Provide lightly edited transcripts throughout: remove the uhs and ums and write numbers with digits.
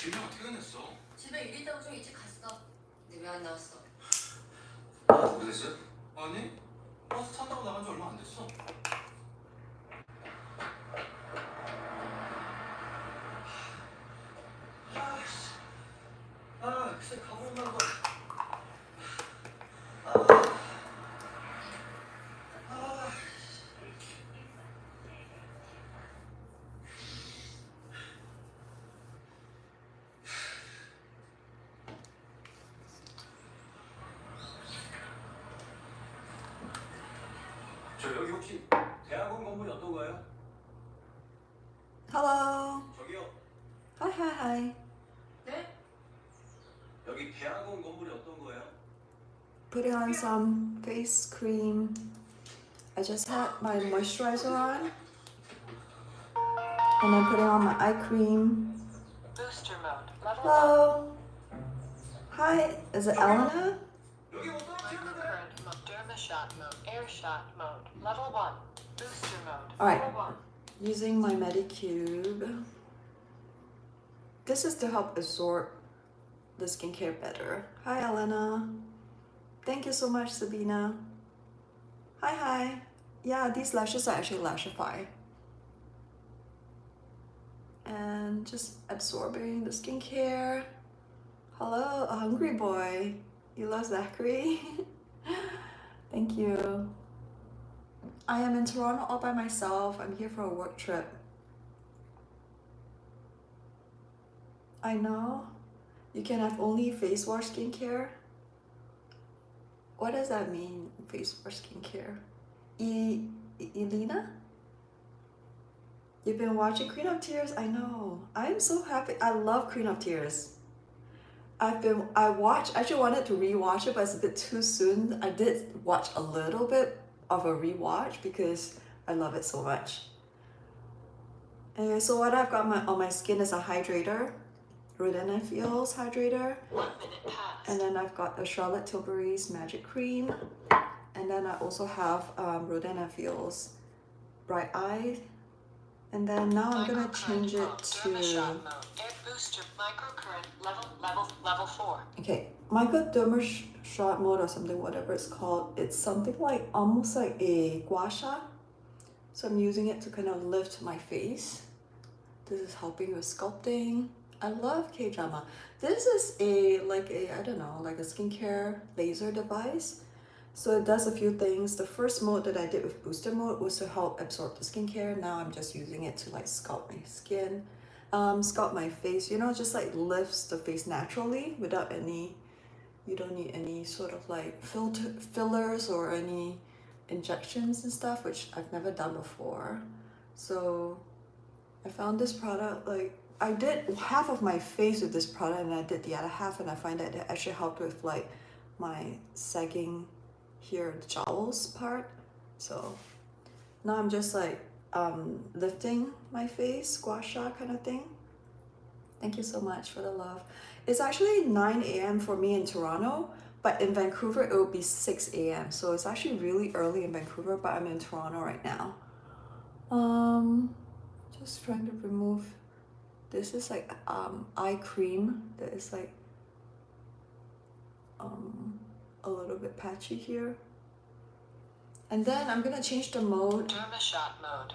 김영 어떻게 끝냈어? 집에 일 있다고 좀 일찍 갔어. 근데 왜 안 나왔어? 그랬어요? 아니, 버스 탄다고 나간 지 얼마 안 됐어. 글쎄 가보면 거. 저 여기 혹시 대학원 건물이 어떤 거예요? Hello. 저기요. Hi. 네? 여기 대학원 건물이 어떤 거예요? Putting on some face cream. I just had my moisturizer on. And then putting on my eye cream. Booster mode. Level Hello. Hi, is it Elena? 여기 못 떨어지는데. Microcurrent mode. Derma shot mode. Air shot mode. Level 1. Booster mode. Alright. Level 1. Using my Medicube. This is to help absorb the skincare better. Hi, Elena. Thank you so much, Sabina. Hi. Yeah, these lashes are actually Lashify. And just absorbing the skincare. Hello, a hungry boy. You love Zachary? Thank you. I am in Toronto all by myself. I'm here for a work trip. I know. You can have only face wash skincare. What does that mean, face wash skincare? Elena? You've been watching Queen of Tears? I know. I'm so happy. I love Queen of Tears. I actually wanted to rewatch it, but it's a bit too soon. I did watch a little bit of a rewatch because I love it so much. Anyway, so what I've got on my skin is a hydrator. Rodin Feels hydrator. 1 minute passed. And then I've got a Charlotte Tilbury's Magic Cream. And then I also have Rodin Feels Bright Eye. And then now I'm gonna change it to... Derma shot mode. Air booster. Microcurrent. Level 4. Okay, Microderma shot mode or something, whatever it's called. It's something like, almost like a gua sha. So I'm using it to kind of lift my face. This is helping with sculpting. I love K-drama. This is I don't know, like a skincare laser device. So it does a few things. The first mode that I did with booster mode was to help absorb the skincare. Now I'm just using it to like sculpt my skin, sculpt my face, you know, just like lifts the face naturally without any, you don't need any sort of like fillers or any injections and stuff, which I've never done before. So I found this product, like I did half of my face with this product and I did the other half, and I find that it actually helped with like my sagging here, the jowls part. So now I'm just like lifting my face, gua sha kind of thing. Thank you so much for the love. It's actually 9 a.m. for me in Toronto, but in Vancouver it will be 6 a.m. So it's actually really early in Vancouver, but I'm in Toronto right now. Just trying to remove, this is like eye cream that is like a little bit patchy here. And then I'm gonna change the mode. Derma shot mode.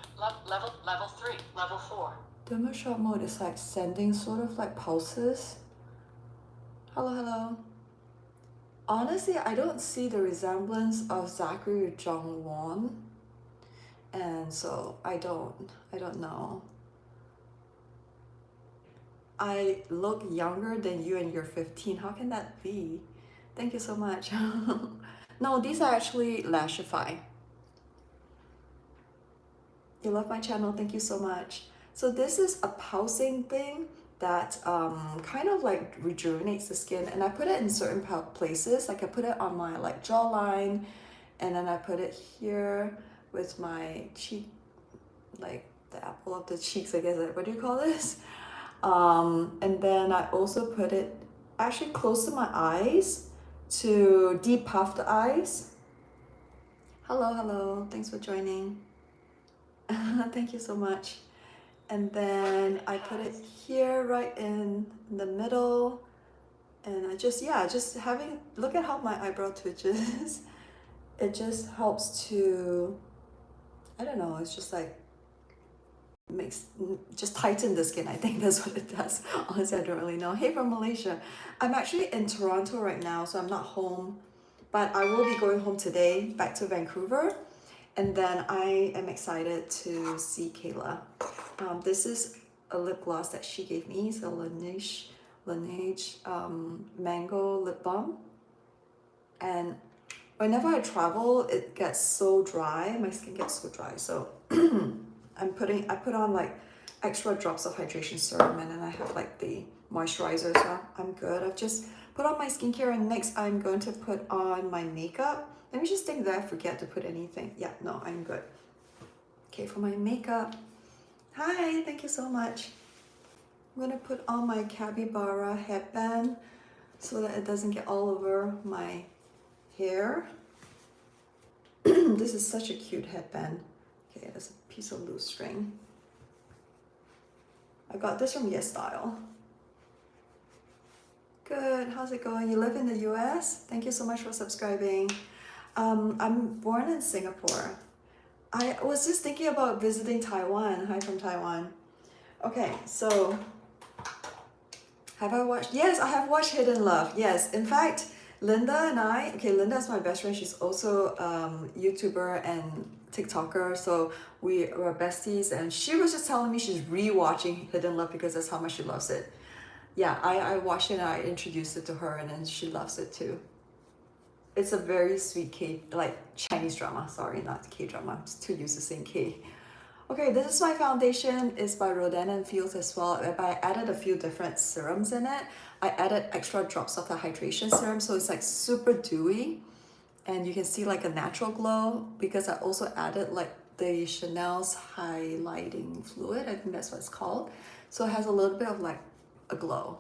Level 3. Level 4. Derma shot mode is like sending sort of like pulses. Hello. Honestly, I don't see the resemblance of Zachary Jung-won. And so I don't know. I look younger than you and you're 15. How can that be? Thank you so much. No, these are actually Lashify. You love my channel, thank you so much. So this is a pulsing thing that kind of like rejuvenates the skin, and I put it in certain places. Like I put it on my like jawline, and then I put it here with my cheek, like the apple of the cheeks, I guess. What do you call this? And then I also put it actually close to my eyes to depuff the eyes. Hello, thanks for joining. Thank you so much. And then I put it here right in the middle. And I just, yeah, just having, look at how my eyebrow twitches. It just helps to, I don't know, it's just like, makes, just tighten the skin. I think that's what it does. Honestly, I don't really know. Hey, from Malaysia. I'm actually in Toronto right now, so I'm not home. But I will be going home today, back to Vancouver. And then I am excited to see Kayla. This is a lip gloss that she gave me. It's a Laneige Mango Lip Balm. And whenever I travel, it gets so dry. My skin gets so dry. So I put on like extra drops of hydration serum, and then I have like the moisturizer, so I'm good. I've just put on my skincare, and next I'm going to put on my makeup. Let me just think that I forget to put anything. Yeah, no, I'm good. Okay, for my makeup. Hi, thank you so much. I'm gonna put on my capybara headband so that it doesn't get all over my hair. This is such a cute headband. Okay, there's a piece of loose string. I got this from Yes Style. Good, how's it going? You live in the US? Thank you so much for subscribing. I'm born in Singapore. I was just thinking about visiting Taiwan. Hi from Taiwan. Okay, so have I watched? Yes, I have watched Hidden Love. Yes, in fact, Linda and I, okay, Linda is my best friend. She's also YouTuber and TikToker. So we were besties, and she was just telling me she's rewatching Hidden Love because that's how much she loves it. Yeah, I watched it and I introduced it to her, and then she loves it too. It's a very sweet Chinese drama. Sorry, not K-drama. I'm too used to saying K. Okay, this is my foundation. It's by Rodan & Fields as well. I added a few different serums in it. I added extra drops of the hydration serum, so it's like super dewy. And you can see like a natural glow because I also added like the Chanel's highlighting fluid. I think that's what it's called. So it has a little bit of like a glow.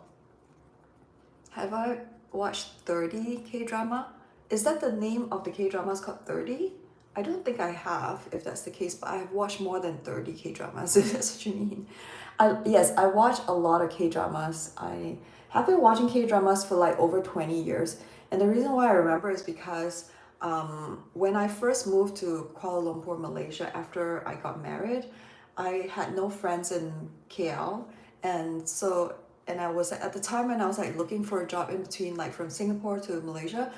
Have I watched 30 K-drama? Is that the name of the K-drama? It's called 30? I don't think I have, if that's the case, but I have watched more than 30 K-dramas, if that's what you mean. Yes, I watch a lot of K-dramas. I have been watching K-dramas for like over 20 years. And the reason why I remember is because when I first moved to Kuala Lumpur, Malaysia, after I got married, I had no friends in KL. And so, and I was at the time when I was like looking for a job in between, like from Singapore to Malaysia,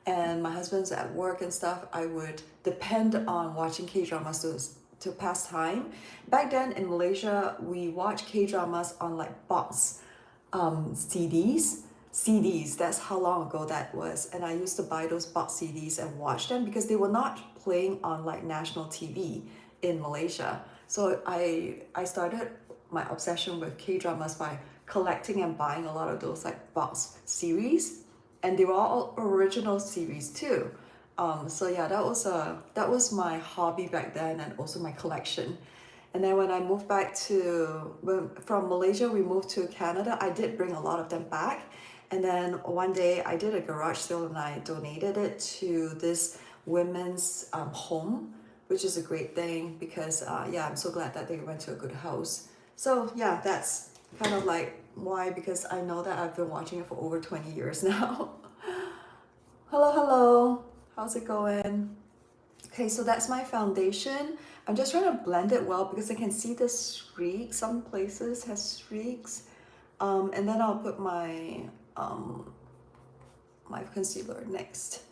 and my husband's at work and stuff, I would depend on watching K-dramas to pass time. Back then in Malaysia, we watched K-dramas on like box CDs. That's how long ago that was. And I used to buy those box CDs and watch them because they were not playing on like national TV in Malaysia. So I started my obsession with K-dramas by collecting and buying a lot of those like box series. And they were all original series too. So yeah, that was my hobby back then, and also my collection. And then when I moved back from Malaysia, we moved to Canada. I did bring a lot of them back. And then one day I did a garage sale and I donated it to this women's home, which is a great thing because yeah, I'm so glad that they went to a good house. So yeah, that's kind of like why, because I know that I've been watching it for over 20 years now. Hello, how's it going? Okay, so that's my foundation. I'm just trying to blend it well because I can see the streaks. Some places has streaks. And then I'll put my my concealer next.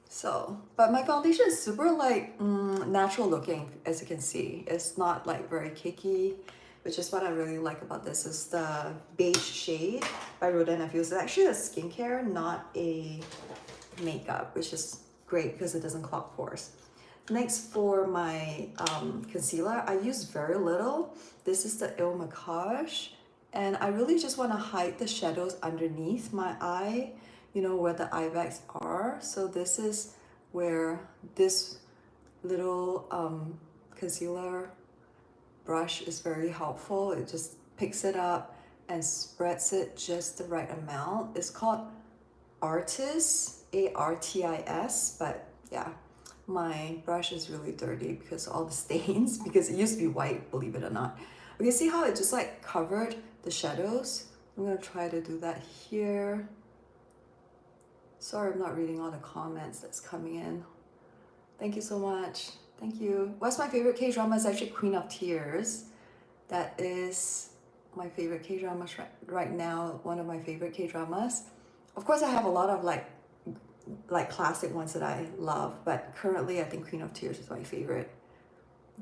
So, but my foundation is super like natural looking, as you can see. It's not like very cakey, which is what I really like about this. Is the beige shade by Rodan & Fields. It's actually a skincare, not a makeup, which is great because it doesn't clog pores. Next, for my concealer, I use very little. This is the Il Makiage, and I really just want to hide the shadows underneath my eye, you know, where the eye bags are. So this is where this little concealer brush is very helpful. It just picks it up and spreads it just the right amount. It's called Artis, ARTIS, but yeah, my brush is really dirty because all the stains, because it used to be white, believe it or not. You see how it just like covered the shadows? I'm gonna try to do that here. Sorry, I'm not reading all the comments that's coming in. Thank you so much. Thank you. What's my favorite K-drama is actually Queen of Tears. That is my favorite K-drama right now, one of my favorite K-dramas. Of course, I have a lot of like classic ones that I love, but currently I think Queen of Tears is my favorite.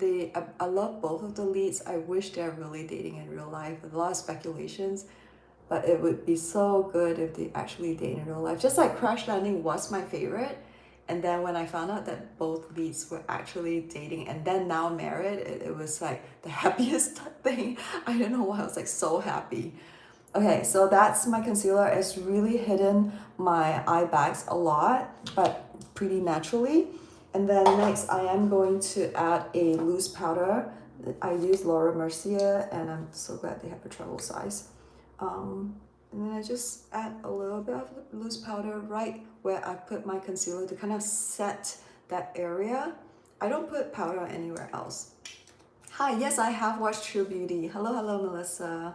I love both of the leads. I wish they're really dating in real life. A lot of speculations, but it would be so good if they actually date in real life. Just like Crash Landing was my favorite, and then when I found out that both leads were actually dating and then now married, it was like the happiest thing. I don't know why, I was like so happy. Okay, so that's my concealer. It's really hidden my eye bags a lot, but pretty naturally. And then next, I am going to add a loose powder. I use Laura Mercier, and I'm so glad they have a travel size. And then I just add a little bit of loose powder right where I put my concealer to kind of set that area. I don't put powder anywhere else. Hi, yes, I have watched True Beauty. Hello, Melissa.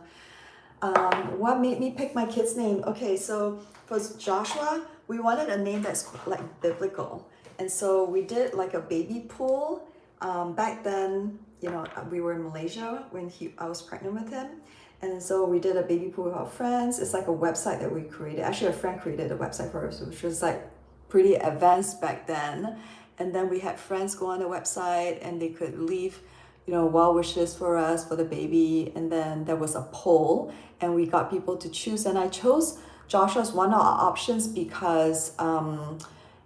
What made me pick my kid's name? Okay, so for Joshua, we wanted a name that's like biblical. And so we did like a baby pool. Back then, you know, we were in Malaysia when I was pregnant with him. And so we did a baby pool with our friends. It's like a website that we created. Actually, a friend created a website for us, which was like pretty advanced back then. And then we had friends go on the website and they could leave, you know, well wishes for us, for the baby. And then there was a poll and we got people to choose. And I chose Joshua as one of our options because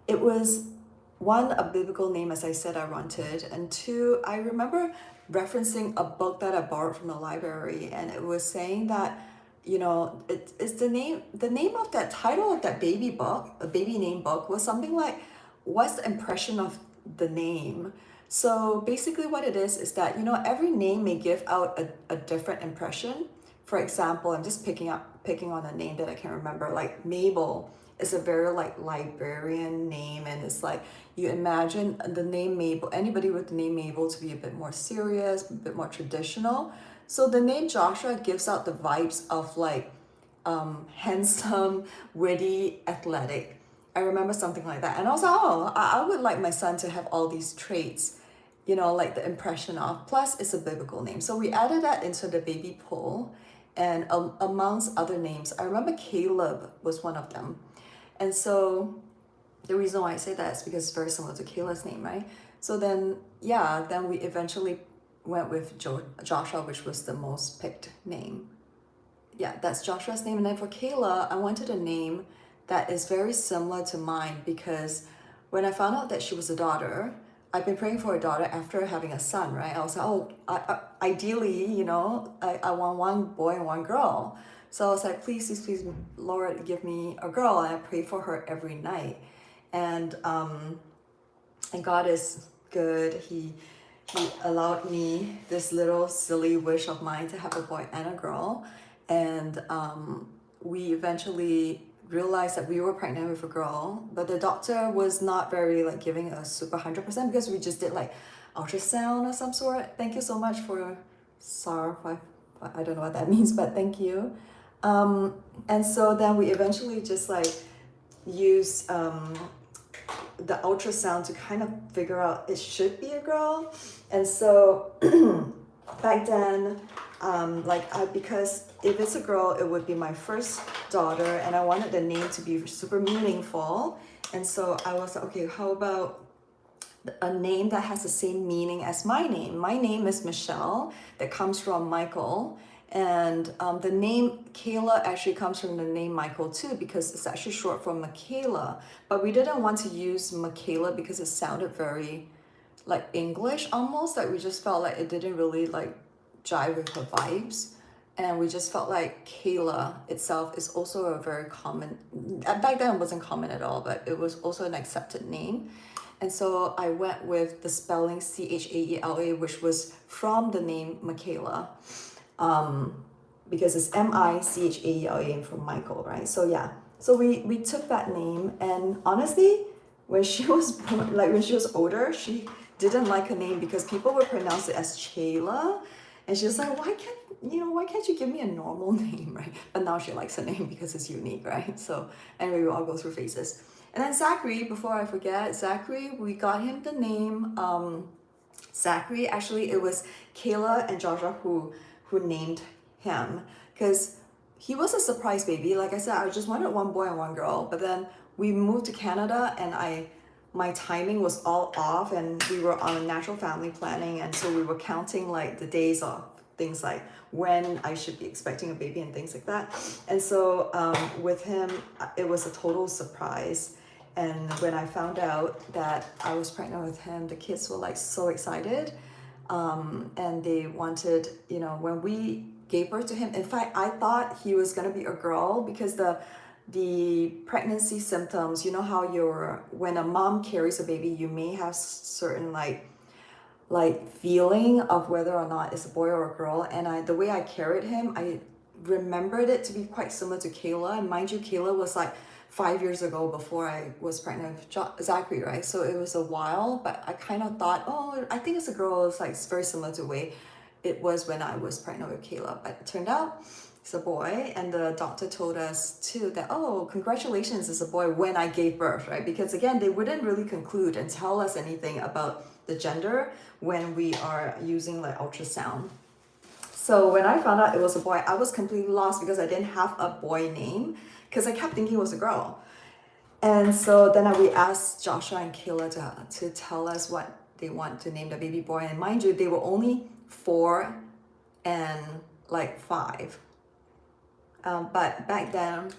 it was one, a biblical name, as I said I wanted. And two, I remember referencing a book that I borrowed from the library, and it was saying that, you know, it's the name of that title of that baby book, a baby name book, was something like, what's the impression of the name? So basically what it is that, you know, every name may give out a different impression. For example, I'm just picking on a name that I can remember, like Mabel is a very like librarian name, and it's like you imagine the name Mabel, anybody with the name Mabel, to be a bit more serious, a bit more traditional. So the name Joshua gives out the vibes of like handsome, witty, athletic. I remember something like that, and I was like, oh, I would like my son to have all these traits, you know, like the impression of. Plus, it's a biblical name, so we added that into the baby pool, and amongst other names, I remember Caleb was one of them. And so the reason why I say that is because it's very similar to Kayla's name, right? So then, yeah, then we eventually went with Joshua, which was the most picked name. Yeah, that's Joshua's name. And then for Kayla, I wanted a name that is very similar to mine because when I found out that she was a daughter, I've been praying for a daughter after having a son, right? I was like, oh, ideally, you know, I want one boy and one girl. So I was like, please, Lord, give me a girl. And I pray for her every night. And God is good. He allowed me this little silly wish of mine to have a boy and a girl. And we eventually realized that we were pregnant with a girl, but the doctor was not very like giving us super 100% because we just did like ultrasound of some sort. Thank you so much for SAR. I don't know what that means, but thank you. And so then we eventually just like use the ultrasound to kind of figure out it should be a girl. And so back then, because if it's a girl, it would be my first daughter, and I wanted the name to be super meaningful. And so I was like, okay, how about a name that has the same meaning as my name? My name is Michelle, that comes from Michael. And the name Kayla actually comes from the name Michael too, because it's actually short for Michaela. But we didn't want to use Michaela because it sounded very like English almost, like we just felt like it didn't really like jive with her vibes. And we just felt like Kayla itself is also a very common, back then it wasn't common at all, but it was also an accepted name. And so I went with the spelling Chaela, which was from the name Michaela. Because it's Michaela from Michael, right? So yeah, so we took that name, and honestly, when she was born, like when she was older, she didn't like her name because people would pronounce it as Chayla, And she was like, why can't you give me a normal name, right? But now she likes her name because it's unique, right? So anyway, we all go through phases. And then Zachary, before I forget, Zachary, we got him the name Zachary. Actually, it was Kayla and Joshua who named him, because he was a surprise baby. Like I said, I just wanted one boy and one girl, but then we moved to Canada and my timing was all off, and we were on a natural family planning, and so we were counting like the days of things like when I should be expecting a baby and things like that. And so with him, it was a total surprise. And when I found out that I was pregnant with him, the kids were like so excited. And they wanted, when we gave birth to him, in fact, I thought he was gonna be a girl, because the pregnancy symptoms, you know how when a mom carries a baby, you may have certain like feeling of whether or not it's a boy or a girl. And the way I carried him, I remembered it to be quite similar to Kayla. And mind you, Kayla was like 5 years ago before I was pregnant with Zachary, right? So it was a while, but I kind of thought, oh, I think it's a girl. It's like very similar to the way it was when I was pregnant with Kayla. But it turned out it's a boy, and the doctor told us too that, oh, congratulations, it's a boy when I gave birth, right? Because again, they wouldn't really conclude and tell us anything about the gender when we are using like ultrasound. So when I found out it was a boy, I was completely lost because I didn't have a boy name, because I kept thinking it was a girl. And so then we asked Joshua and Kayla to tell us what they want to name the baby boy. And mind you, they were only 4 and like 5. But back then,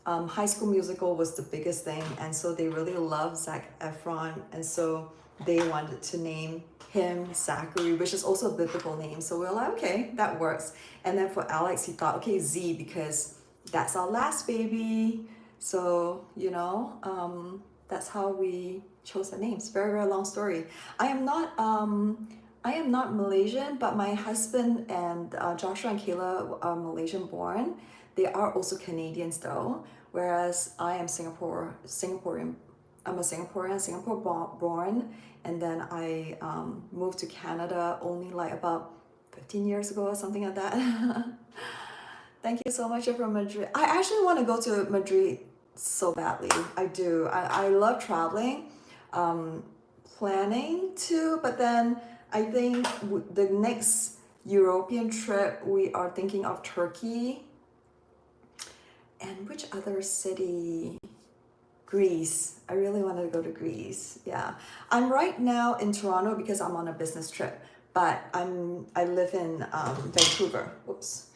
High School Musical was the biggest thing, and so they really loved Zac Efron, and so they wanted to name him Zachary, which is also a biblical name. So we were like, okay, that works. And then for Alex, he thought, okay, Z, because that's our last baby. So that's how we chose the names. Very, very long story. I am not Malaysian, but my husband and Joshua and Kayla are Malaysian born. They are also Canadians though, whereas I am Singaporean. I'm a Singaporean, Singapore born, and then I moved to Canada only like about 15 years ago or something like that. Thank you so much. You're from Madrid. I actually want to go to Madrid so badly. I do. I love traveling, planning to, but then I think the next European trip, we are thinking of Turkey. And which other city? Greece. I really wanted to go to Greece. Yeah. I'm right now in Toronto because I'm on a business trip, but I live in Vancouver. Whoops.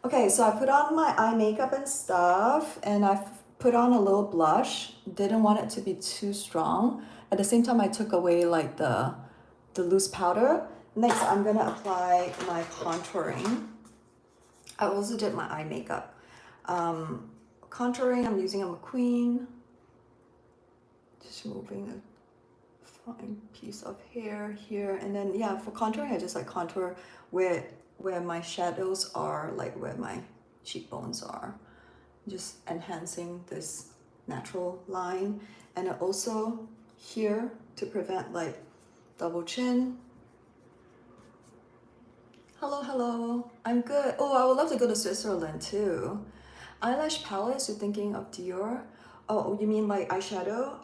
Okay, so I put on my eye makeup and stuff, and I've put on a little blush. Didn't want it to be too strong. At the same time, I took away like the loose powder. Next, I'm gonna apply my contouring. I also did my eye makeup. Contouring, I'm using a McQueen. Just moving a fine piece of hair here. And then, yeah, for contouring, I just like contour where my shadows are, like where my cheekbones are. Just enhancing this natural line. And also here to prevent like double chin. Hello. I'm good. Oh, I would love to go to Switzerland too. Eyelash palettes, you're thinking of Dior? Oh, you mean like eyeshadow?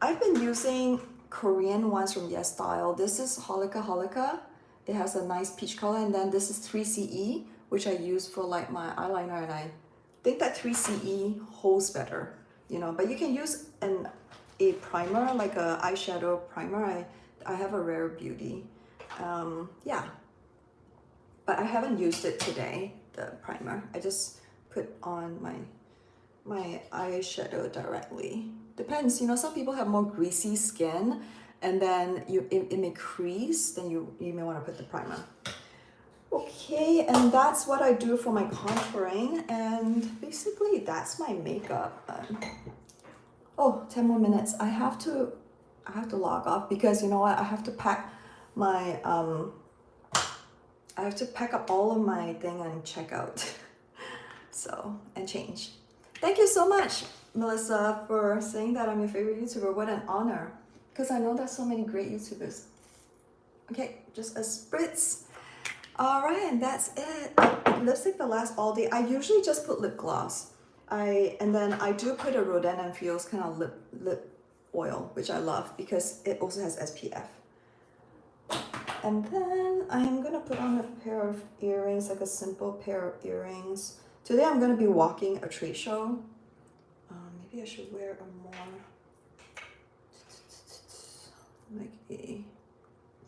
I've been using Korean ones from Yes Style. This is Holika. It has a nice peach color, and then this is 3CE, which I use for like my eyeliner, and I think that 3CE holds better, but you can use a primer, like a eyeshadow primer. I have a Rare Beauty. Yeah. But I haven't used it today, the primer. I just put on my eyeshadow directly. Depends, some people have more greasy skin, and then it may crease, then you may want to put the primer. Okay, and that's what I do for my contouring, and basically that's my makeup. 10 more minutes. I have to log off because you know what? I have to pack my I have to pack up all of my thing and check out. And change. Thank you so much, Melissa, for saying that I'm your favorite YouTuber. What an honor. Because I know there's so many great YouTubers. Okay, just a spritz. Alright, and that's it. Lipstick that lasts all day. I usually just put lip gloss. And then I do put a Rodin and Fields kind of lip oil, which I love because it also has SPF. And then I am gonna put on a pair of earrings, like a simple pair of earrings. Today I'm gonna be walking a trade show. Maybe I should wear a more, like a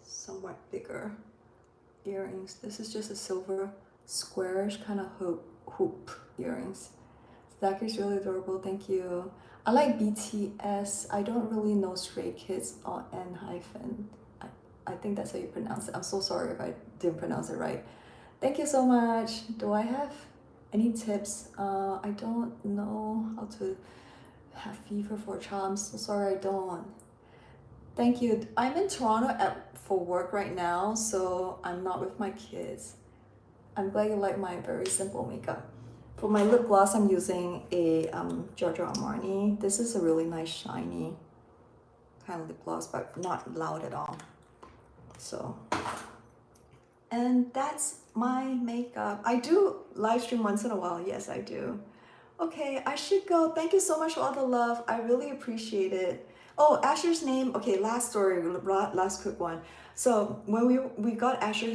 somewhat bigger earrings. This is just a silver squarish kind of hoop earrings. Zachary's really adorable, thank you. I like BTS. I don't really know Stray Kids or N-hyphen. I think that's how you pronounce it. I'm so sorry if I didn't pronounce it right. Thank you so much. Do I have any tips? I don't know how to have fever for a child. I'm so sorry I don't. Thank you. I'm in Toronto for work right now, so I'm not with my kids. I'm glad you like my very simple makeup. For my lip gloss, I'm using a Giorgio Armani. This is a really nice shiny kind of lip gloss, but not loud at all. So, and that's my makeup. I do live stream once in a while. Yes, I do. Okay, I should go. Thank you so much for all the love. I really appreciate it. Oh, Asher's name. Okay, last story, last quick one. So when we got Asher,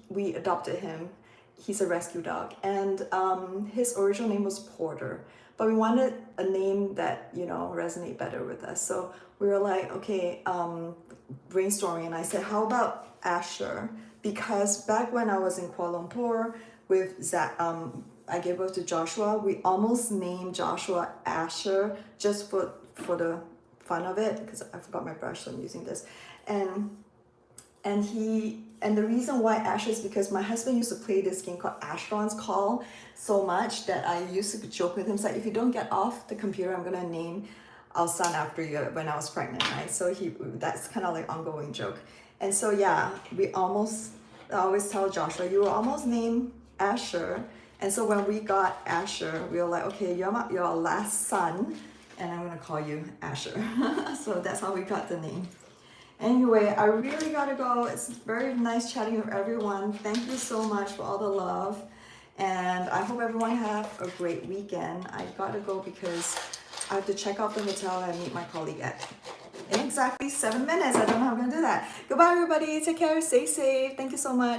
we adopted him. He's a rescue dog, and his original name was Porter, but we wanted a name that, you know, resonate better with us. So we were like, okay, brainstorming, and I said, how about Asher? Because back when I was in Kuala Lumpur with Zach, I gave birth to Joshua. We almost named Joshua Asher just for the fun of it, because I forgot my brush, so I'm using this. And the reason why Asher is because my husband used to play this game called Ashton's Call so much that I used to joke with him, like, if you don't get off the computer, I'm gonna name our son after you when I was pregnant, right? So that's kind of like ongoing joke. And so yeah, I always tell Joshua, you were almost named Asher. And so when we got Asher, we were like, okay, you're our last son, and I'm gonna call you Asher. So that's how we got the name. Anyway, I really gotta go. It's very nice chatting with everyone. Thank you so much for all the love. And I hope everyone have a great weekend. I gotta go because I have to check out the hotel and meet my colleague in exactly 7 minutes. I don't know how I'm gonna do that. Goodbye, everybody. Take care. Stay safe. Thank you so much.